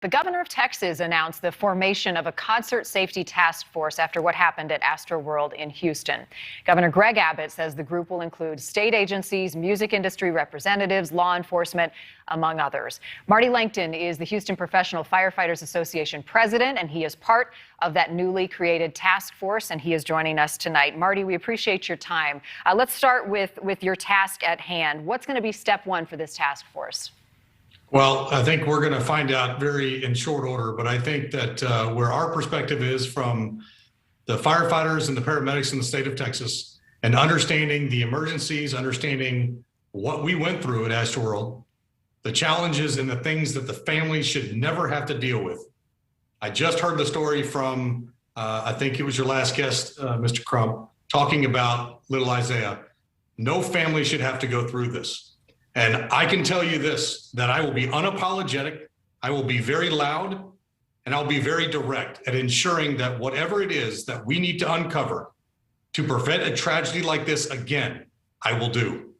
The governor of Texas announced the formation of a concert safety task force after what happened at Astroworld in Houston. Governor Greg Abbott says the group will include state agencies, music industry representatives, law enforcement, among others. Marty Lancton is the Houston Professional Firefighters Association president, and he is part of that newly created task force, and he is joining us tonight. Marty, we appreciate your time. Let's start with your task at hand. What's going to be step one for this task force? Well, I think we're going to find out very in short order, but I think that where our perspective is from the firefighters and the paramedics in the state of Texas, and understanding the emergencies, understanding what we went through at Astroworld, the challenges and the things that the families should never have to deal with. I just heard the story from, I think it was your last guest, Mr. Crump, talking about little Isaiah. No family should have to go through this. And I can tell you this, that I will be unapologetic, I will be very loud, and I'll be very direct at ensuring that whatever it is that we need to uncover to prevent a tragedy like this again, I will do.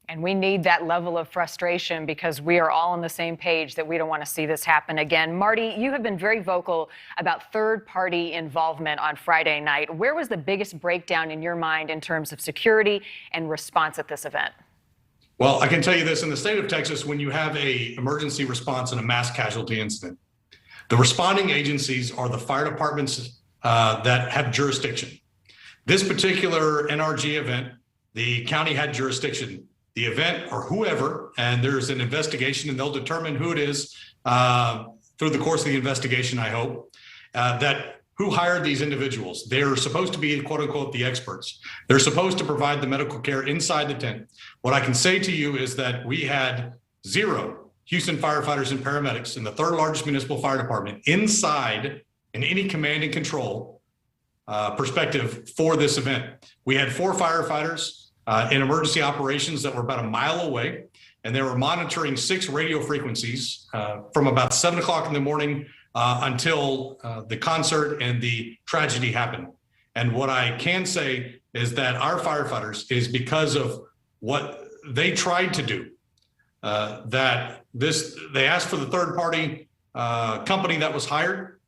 And we need that level of frustration because we are all on the same page that we don't want to see this happen again. Marty, you have been very vocal about third-party involvement on Friday night. Where was the biggest breakdown in your mind in terms of security and response at this event? Well, I can tell you this, in the state of Texas, when you have an emergency response in a mass casualty incident, the responding agencies are the fire departments that have jurisdiction. This particular NRG event, the county had jurisdiction. The event or whoever, and there's an investigation and they'll determine who it is through the course of the investigation, I hope, that who hired these individuals. They're supposed to be, quote unquote, the experts. They're supposed to provide the medical care inside the tent. What I can say to you is that we had 0 Houston firefighters and paramedics in the 3rd largest municipal fire department inside in any command and control perspective for this event. We had 4 firefighters in emergency operations that were about a mile away, and they were monitoring 6 radio frequencies from about 7 o'clock in the morning until the concert and the tragedy happened. And what I can say is that our firefighters, is because of what they tried to do, they asked for the third-party company that was hired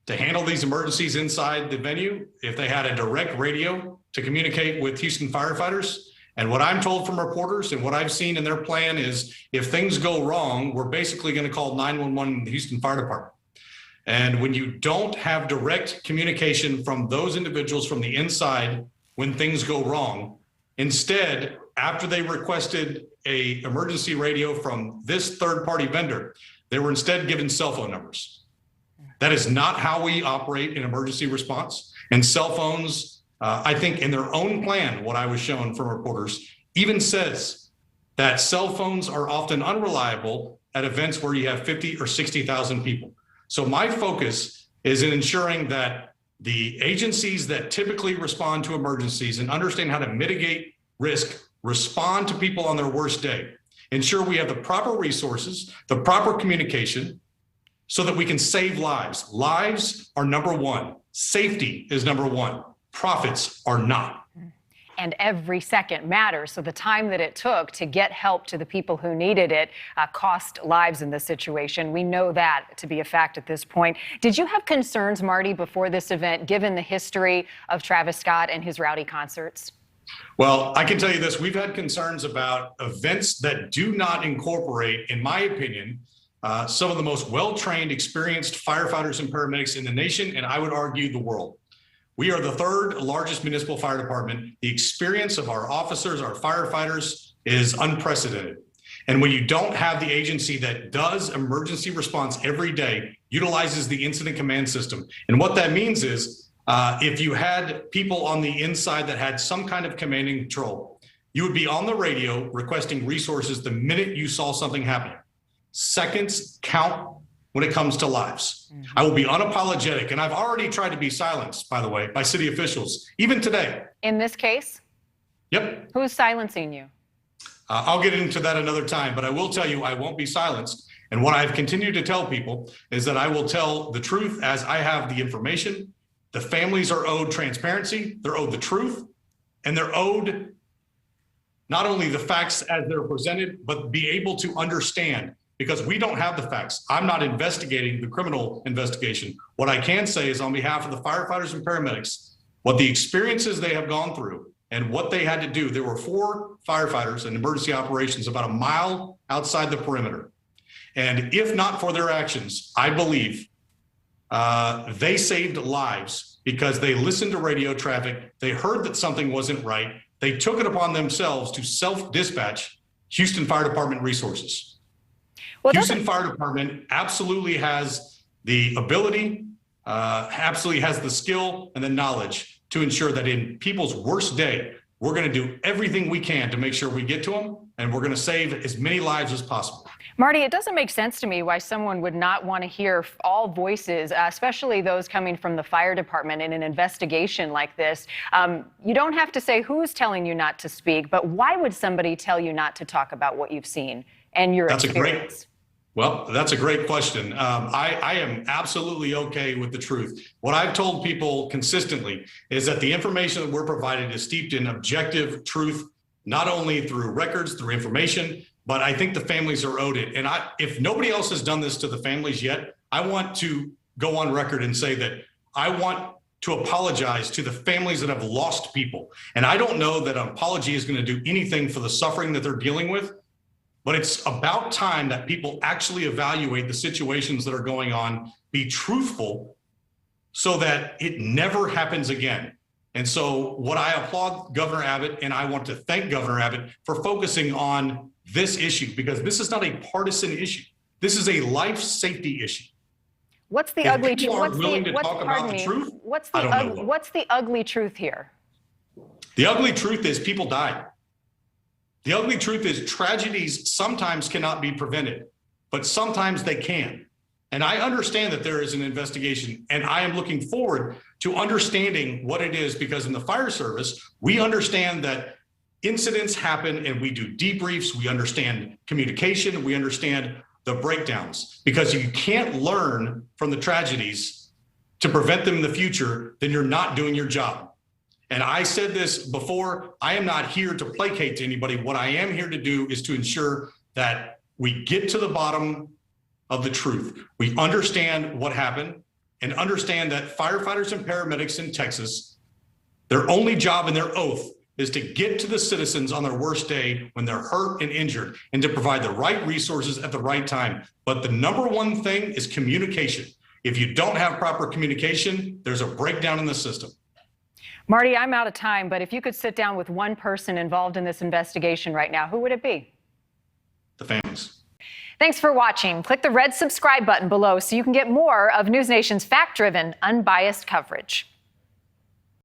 to handle these emergencies inside the venue, if they had a direct radio to communicate with Houston firefighters. And what I'm told from reporters and what I've seen in their plan is, if things go wrong, we're basically going to call 911 in the Houston Fire Department. And when you don't have direct communication from those individuals from the inside when things go wrong, instead, after they requested an emergency radio from this third-party vendor, they were instead given cell phone numbers. That is not how we operate in emergency response. And cell phones, I think in their own plan, what I was shown from reporters, even says that cell phones are often unreliable at events where you have 50 or 60,000 people. So my focus is in ensuring that the agencies that typically respond to emergencies and understand how to mitigate risk, respond to people on their worst day, ensure we have the proper resources, the proper communication, so that we can save lives. Lives are number one. Safety is number one. Profits are not. And every second matters. So the time that it took to get help to the people who needed it cost lives in this situation. We know that to be a fact at this point. Did you have concerns, Marty, before this event, given the history of Travis Scott and his rowdy concerts? Well, I can tell you this. We've had concerns about events that do not incorporate, in my opinion, some of the most well-trained, experienced firefighters and paramedics in the nation, and I would argue the world. We are the 3rd largest municipal fire department. The experience of our officers, our firefighters, is unprecedented. And when you don't have the agency that does emergency response every day, utilizes the incident command system. And what that means is, if you had people on the inside that had some kind of command and control, you would be on the radio requesting resources the minute you saw something happening. Seconds count when it comes to lives. I will be unapologetic, and I've already tried to be silenced, by the way, by city officials, even today. In this case? Yep. Who's silencing you? I'll get into that another time, but I will tell you I won't be silenced. And what I've continued to tell people is that I will tell the truth as I have the information. The families are owed transparency, they're owed the truth, and they're owed not only the facts as they're presented, but be able to understand because we don't have the facts. I'm not investigating the criminal investigation. What I can say is on behalf of the firefighters and paramedics, what the experiences they have gone through and what they had to do. There were 4 firefighters in emergency operations about a mile outside the perimeter. And if not for their actions, I believe they saved lives because they listened to radio traffic. They heard that something wasn't right. They took it upon themselves to self-dispatch Houston Fire Department resources. Well, Houston Fire Department absolutely has the ability, absolutely has the skill and the knowledge to ensure that in people's worst day, we're going to do everything we can to make sure we get to them, and we're going to save as many lives as possible. Marty, it doesn't make sense to me why someone would not want to hear all voices, especially those coming from the fire department in an investigation like this. You don't have to say who's telling you not to speak, but why would somebody tell you not to talk about what you've seen and your experience? That's a great question. I am absolutely okay with the truth. What I've told people consistently is that the information that we're provided is steeped in objective truth, not only through records, through information, but I think the families are owed it. And if nobody else has done this to the families yet, I want to go on record and say that I want to apologize to the families that have lost people. And I don't know that an apology is going to do anything for the suffering that they're dealing with. But it's about time that people actually evaluate the situations that are going on, be truthful so that it never happens again. And so what I applaud Governor Abbott, and I want to thank Governor Abbott for focusing on this issue, because this is not a partisan issue. This is a life safety issue. What's the ugly truth? What's the ugly truth here? The ugly truth is people died. The ugly truth is tragedies sometimes cannot be prevented, but sometimes they can. And I understand that there is an investigation, and I am looking forward to understanding what it is, because in the fire service, we understand that incidents happen and we do debriefs. We understand communication. We understand the breakdowns, because you can't learn from the tragedies to prevent them in the future, then you're not doing your job. And I said this before, I am not here to placate to anybody. What I am here to do is to ensure that we get to the bottom of the truth. We understand what happened and understand that firefighters and paramedics in Texas, their only job and their oath is to get to the citizens on their worst day when they're hurt and injured, and to provide the right resources at the right time. But the number one thing is communication. If you don't have proper communication, there's a breakdown in the system. Marty, I'm out of time, but if you could sit down with one person involved in this investigation right now, who would it be? The families. Thanks for watching. Click the red subscribe button below so you can get more of NewsNation's fact-driven, unbiased coverage.